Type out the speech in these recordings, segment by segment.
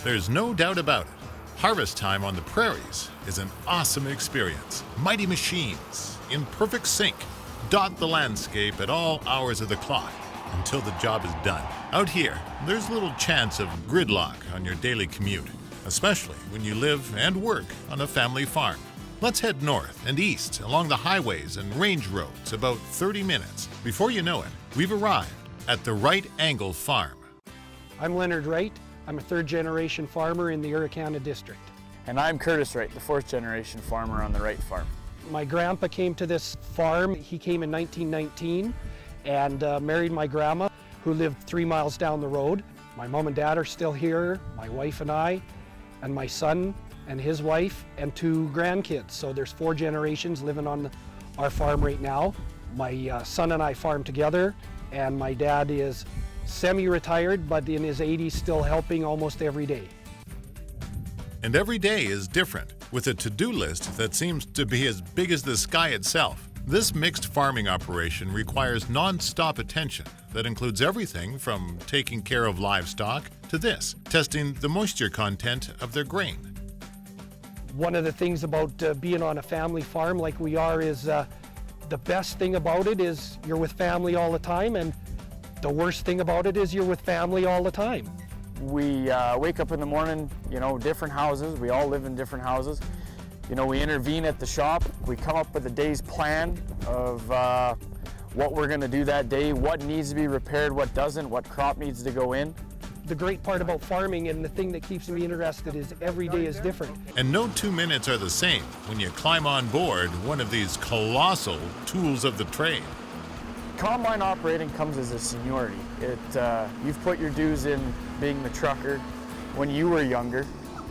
There's no doubt about it. Harvest time on the prairies is an awesome experience. Mighty machines, in perfect sync, dot the landscape at all hours of the clock until the job is done. Out here, there's little chance of gridlock on your daily commute, especially when you live and work on a family farm. Let's head north and east along the highways and range roads about 30 minutes. Before you know it, we've arrived at the Right Angle Farm. I'm Leonard Wright. I'm a third-generation farmer in the Irricana district. And I'm Curtis Wright, the fourth-generation farmer on the Wright farm. My grandpa came to this farm. He came in 1919 and married my grandma, who lived 3 miles down the road. My mom and dad are still here, my wife and I, and my son and his wife, and 2 grandkids. So there's 4 generations living on our farm right now. My son and I farm together, and my dad is semi-retired, but in his 80s still helping almost every day. And every day is different, with a to-do list that seems to be as big as the sky itself. This mixed farming operation requires non-stop attention that includes everything from taking care of livestock to this, testing the moisture content of their grain. One of the things about being on a family farm like we are is the best thing about it is you're with family all the time, and the worst thing about it is you're with family all the time. We wake up in the morning, different houses. We all live in different houses. We intervene at the shop. We come up with a day's plan of what we're going to do that day, what needs to be repaired, what doesn't, what crop needs to go in. The great part about farming, and the thing that keeps me interested, is every day is different. And no 2 minutes are the same when you climb on board one of these colossal tools of the trade. Combine operating comes as a seniority. You've put your dues in being the trucker when you were younger.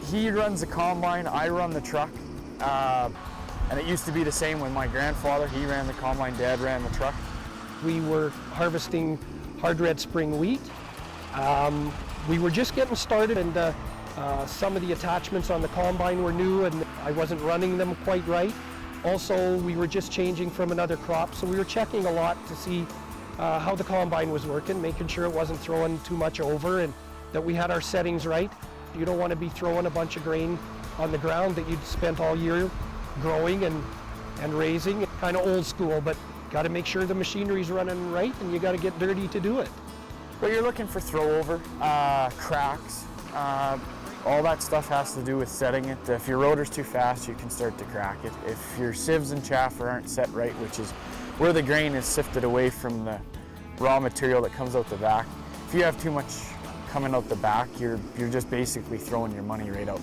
He runs the combine, I run the truck. And it used to be the same with my grandfather. He ran the combine, Dad ran the truck. We were harvesting hard red spring wheat. We were just getting started, and some of the attachments on the combine were new and I wasn't running them quite right. Also, we were just changing from another crop, so we were checking a lot to see how the combine was working, making sure it wasn't throwing too much over and that we had our settings right. You don't want to be throwing a bunch of grain on the ground that you'd spent all year growing and raising. Kind of old school, but got to make sure the machinery's running right, and you got to get dirty to do it. Well, you're looking for throwover, cracks, all that stuff has to do with setting it. If your rotor's too fast, you can start to crack it. If your sieves and chaffer aren't set right, which is where the grain is sifted away from the raw material that comes out the back, if you have too much coming out the back, you're just basically throwing your money right out.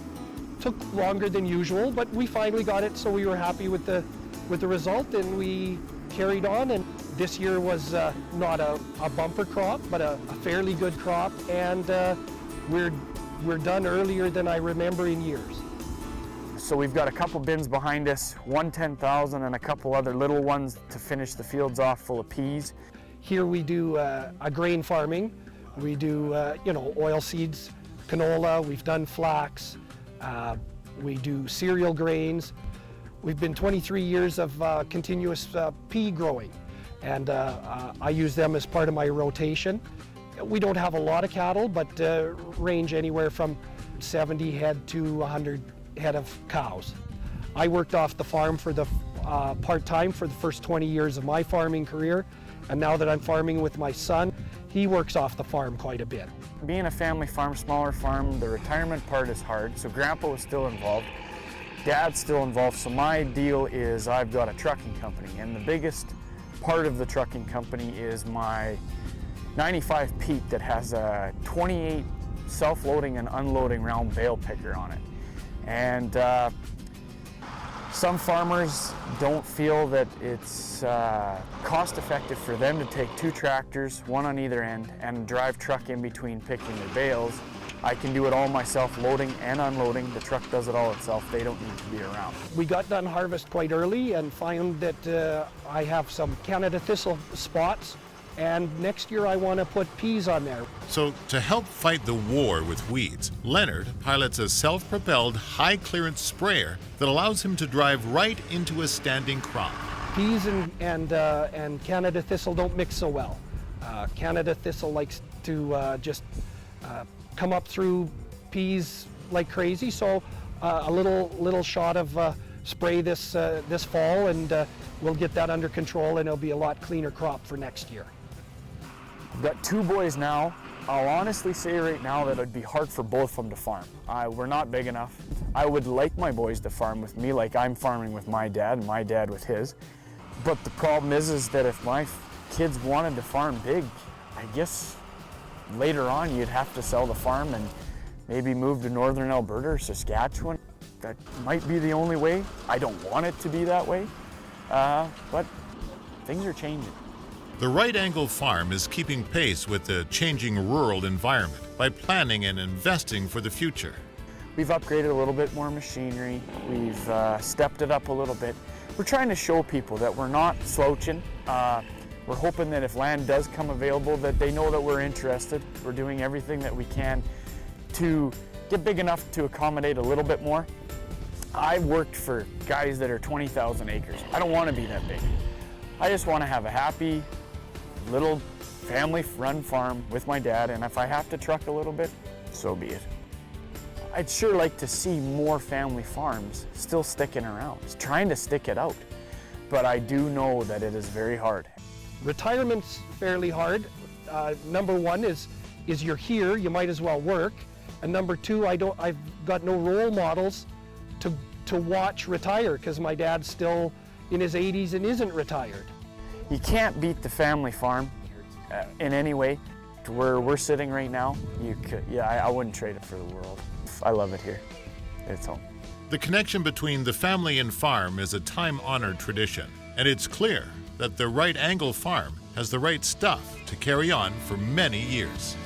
Took longer than usual, but we finally got it, so we were happy with the result, and we carried on. And this year was not a bumper crop, but a fairly good crop, and we're done earlier than I remember in years. So we've got a couple bins behind us, one 10,000 and a couple other little ones to finish the fields off full of peas. Here we do a grain farming. We do oil seeds, canola. We've done flax. We do cereal grains. We've been 23 years of continuous pea growing, and I use them as part of my rotation. We don't have a lot of cattle, but range anywhere from 70 head to 100 head of cows. I worked off the farm for the part-time for the first 20 years of my farming career, and now that I'm farming with my son, he works off the farm quite a bit. Being a family farm, smaller farm, the retirement part is hard, so Grandpa was still involved. Dad's still involved, so my deal is I've got a trucking company, and the biggest part of the trucking company is my 95 Pete that has a 28 self-loading and unloading round bale picker on it. And some farmers don't feel that it's cost-effective for them to take 2 tractors, one on either end, and drive truck in between picking their bales. I can do it all myself, loading and unloading. The truck does it all itself. They don't need to be around. We got done harvest quite early and found that I have some Canada thistle spots, and next year I want to put peas on there. So to help fight the war with weeds, Leonard pilots a self-propelled high-clearance sprayer that allows him to drive right into a standing crop. Peas and Canada thistle don't mix so well. Canada thistle likes to just come up through peas like crazy, so a little shot of spray this fall, and we'll get that under control, and it'll be a lot cleaner crop for next year. I've got 2 boys now. I'll honestly say right now that it'd be hard for both of them to farm. We're not big enough. I would like my boys to farm with me like I'm farming with my dad and my dad with his. But the problem is that if my kids wanted to farm big, I guess later on you'd have to sell the farm and maybe move to northern Alberta or Saskatchewan. That might be the only way. I don't want it to be that way, but things are changing. The right angle farm is keeping pace with the changing rural environment by planning and investing for the future. We've upgraded a little bit more machinery. We've stepped it up a little bit. We're trying to show people that we're not slouching. We're hoping that if land does come available, that they know that we're interested. We're doing everything that we can to get big enough to accommodate a little bit more. I've worked for guys that are 20,000 acres. I don't want to be that big. I just want to have a happy little family-run farm with my dad, and if I have to truck a little bit, so be it. I'd sure like to see more family farms still sticking around, trying to stick it out. But I do know that it is very hard. Retirement's fairly hard. Number one is you're here, you might as well work. And number two, I've got no role models to watch retire, because my dad's still in his 80s and isn't retired. You can't beat the family farm in any way. To where we're sitting right now, I wouldn't trade it for the world. I love it here. It's home. The connection between the family and farm is a time-honored tradition, and it's clear that the Right Angle Farm has the right stuff to carry on for many years.